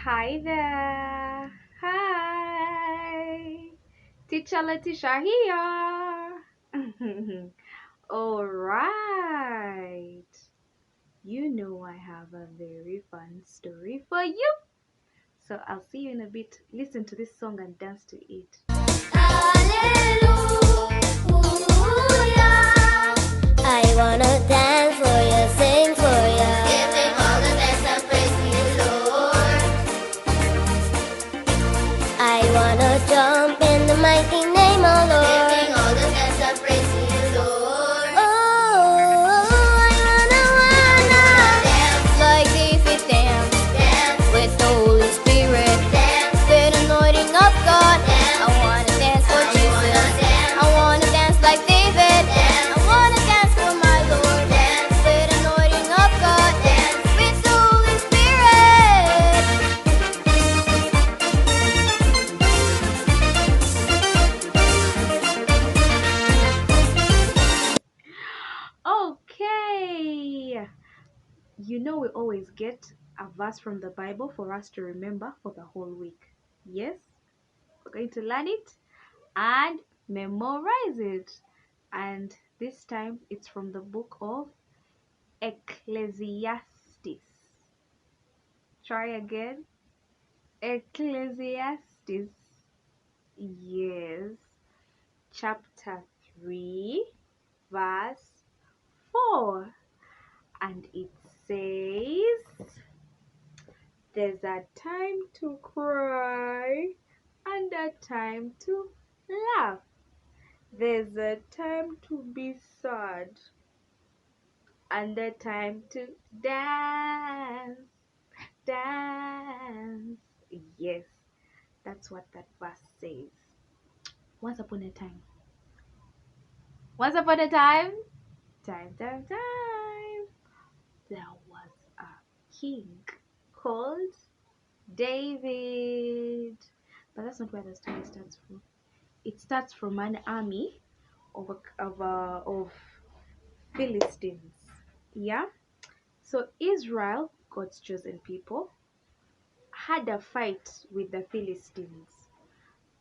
Hi there. Hi. Teacher Letitia here. All right. You know I have a very fun story for you. So I'll see you in a bit. Listen to this song and dance to it. I wanna dance for you, sing for you. Giving all the best and praise to you, Lord. I wanna jump in the mighty name of Lord. Giving all the best and praise to you, Lord. Oh, I wanna dance like David dance. Dance with the Holy Spirit. Dance with the anointing of God. Dance. I wanna dance for Jesus. I wanna dance like David. Dance. I wanna dance for my Lord. Dance with the anointing of God. Dance with the Holy Spirit. Okay. You know we always get a verse from the Bible for us to remember for the whole week. Yes? We're going to learn it and memorize it. And this time it's from the book of Ecclesiastes. Try again. Ecclesiastes. Yes. Chapter 3, verse 4. And it says, there's a time to cry and a time to laugh. There's a time to be sad and a time to dance. Dance. Yes, that's what that verse says. Once upon a time. Once upon a time. Time. There was a king called David. But that's not where the story starts from. It starts from an army of Philistines. Yeah. So Israel, God's chosen people, had a fight with the Philistines.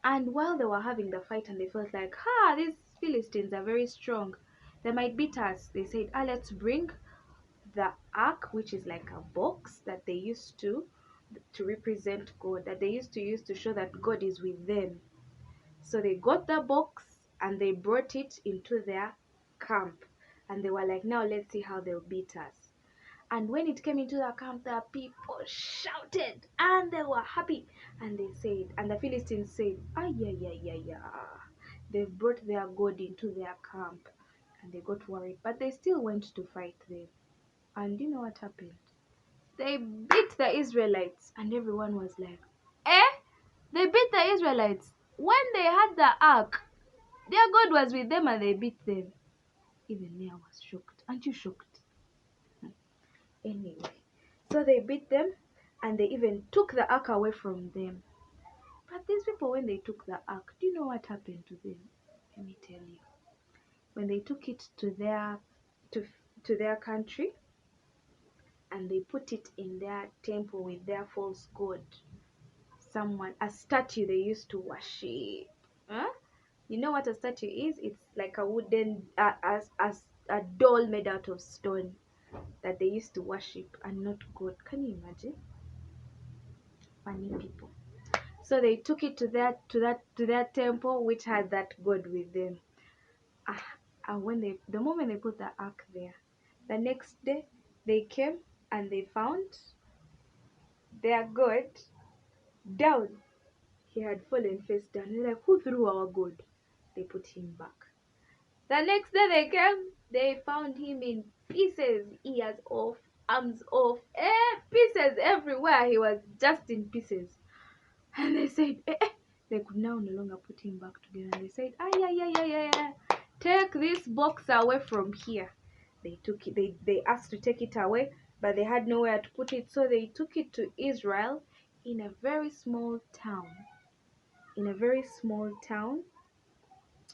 And while they were having the fight and they felt like, these Philistines are very strong. They might beat us. They said, let's bring the ark, which is like a box that they used to represent God, that they used to use to show that God is with them. So they got the box and they brought it into their camp. And they were like, now let's see how they'll beat us. And when it came into the camp, the people shouted and they were happy. And they said, and the Philistines said, yeah. They've brought their God into their camp. And they got worried. But they still went to fight them. And you know what happened? They beat the Israelites. And everyone was like, they beat the Israelites. When they had the ark, their God was with them and they beat them. Even me, I was shocked. Aren't you shocked? Anyway, so they beat them and they even took the ark away from them. But these people, when they took the ark, do you know what happened to them? Let me tell you. When they took it to their country and they put it in their temple with their false god, a statue they used to worship. Huh? You know what a statue is? It's like a wooden, a doll made out of stone that they used to worship and not God. Can you imagine? Funny people. So they took it to their temple, which had that God with them. And the moment they put the ark there, the next day they came and they found their God down. He had fallen face down. They're like, who threw our God? They put him back. The next day they came, they found him in pieces, ears off, arms off, pieces everywhere. He was just in pieces. And they said, they could now no longer put him back together. And they said, yeah. Take this box away from here. They took it, they asked to take it away, but they had nowhere to put it. So they took it to Israel in a very small town.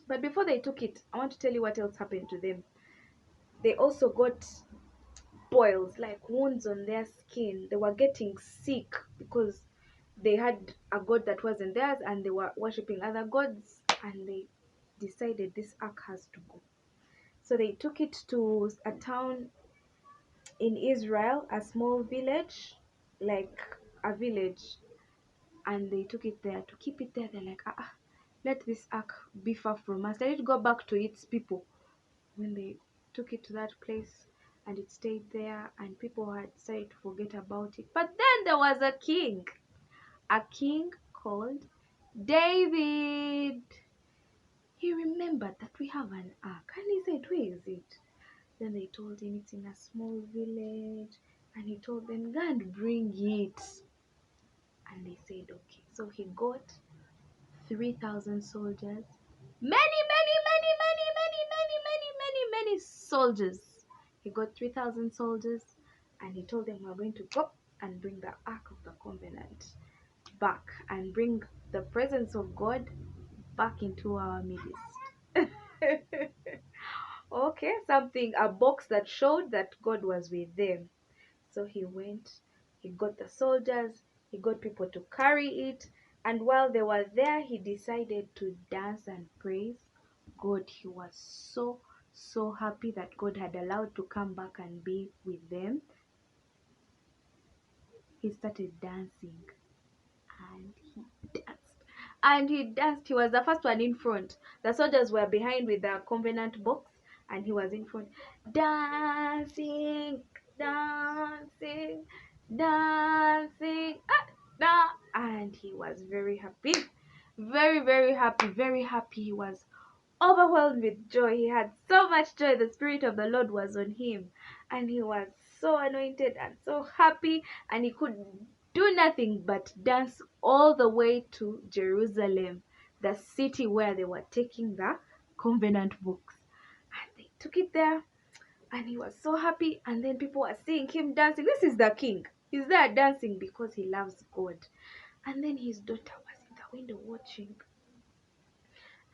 But before they took it, I want to tell you what else happened to them. They also got boils, like wounds on their skin. They were getting sick because they had a god that wasn't theirs, and they were worshipping other gods, and they decided this ark has to go. So they took it to a town in Israel, a small village, like a village, and they took it there to keep it there. They're like, let this ark be far from us. Let it go back to its people. When they took it to that place, and it stayed there, and people had decided to forget about it. But then there was a king called David. He remembered that we have an ark, and he said, where is it? Then they told him it's in a small village, and he told them, go and bring it. And they said, okay. So he got 3,000 soldiers, many soldiers. He got 3,000 soldiers, and he told them, we're going to go and bring the Ark of the Covenant back and bring the presence of God back into our midst. Okay, a box that showed that God was with them. So he went, he got the soldiers, he got people to carry it, and while they were there, he decided to dance and praise God. He was so happy that God had allowed to come back and be with them. He started dancing, and he danced. He was the first one in front. The soldiers were behind with the covenant box, and he was in front, dancing, dancing, dancing, and he was very happy, very happy, very happy. He was overwhelmed with joy. He had so much joy. The Spirit of the Lord was on him, and he was so anointed and so happy, and he could do nothing but dance all the way to Jerusalem, the city where they were taking the covenant books. And they took it there, and he was so happy. And then people were seeing him dancing. This is the king. He's there dancing because he loves God. And then his daughter was in the window watching,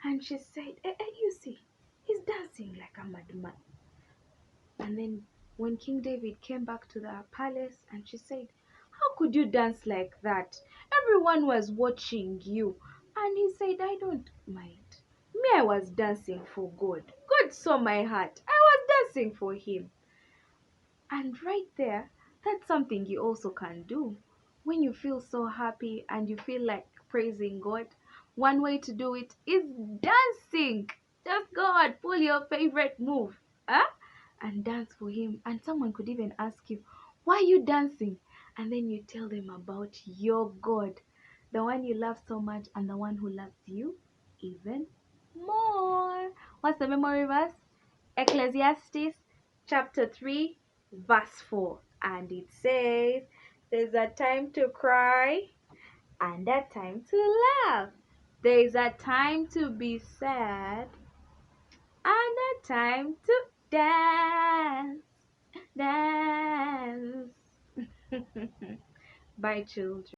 and she said, you see, he's dancing like a madman. And then when King David came back to the palace, and she said, how could you dance like that? Everyone was watching you. And he said, I don't mind. Me, I was dancing for God. God saw my heart. I was dancing for him. And right there, that's something you also can do. When you feel so happy and you feel like praising God, one way to do it is dancing. Just go and pull your favorite move, and dance for him. And someone could even ask you, why are you dancing? And then you tell them about your God, the one you love so much and the one who loves you even more. What's the memory verse? Ecclesiastes chapter 3 verse 4, and it says, there's a time to cry and a time to laugh. There's a time to be sad and a time to dance. Dance. Bye, children.